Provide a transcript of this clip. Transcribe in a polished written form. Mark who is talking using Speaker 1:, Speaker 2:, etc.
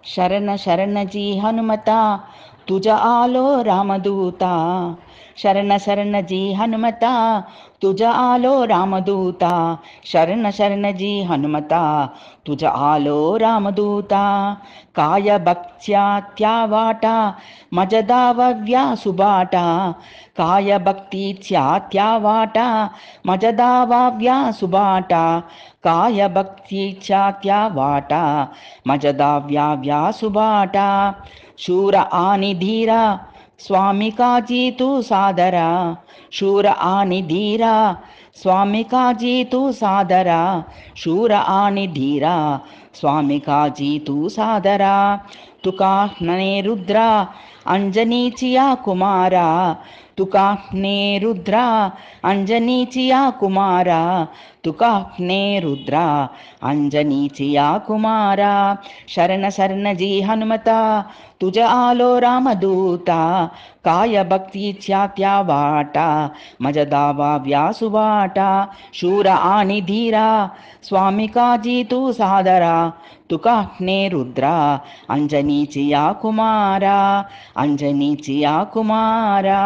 Speaker 1: शरण शरण जी हनुमता तुझ आलो रामदूता। शरण शरण जी हनुमता तुझ आलो रामदूता। शरण शरण जी हनुमता तुझ आलो रामदूता। काय भक्त्या त्यावाटा मजदावव्या सुबाटा। काय भक्तीच्या त्यावाटा मजदावाव्या सुबाटा। काय भक्तीच्या त्यावाटा मजदाव्या सुबाटा। शूर आणि धीरा स्वामी काजी तू सादरा। शूर आणि धीरा स्वामी काजी तू सादरा। शूर आणि धीरा स्वामी काजी तू सादरा। तुका नने रुद्रा अंजनीचिया कुमारा। तुकाने रुद्रा अंजनीचिया कुमारा। तुकाने रुद्रा अंजनीचिया कुमारा। शरण शरण जी हनुमता तुझ आलो रामदूता। काय भक्तीच्या त्या वाटा मजदावा व्यासुवाटा। शूर आणि धीरा स्वामी काजी तू सादरा। तुकाने रुद्रा अंजनीचिया कुमारा। अंजनीचिया कुमारा।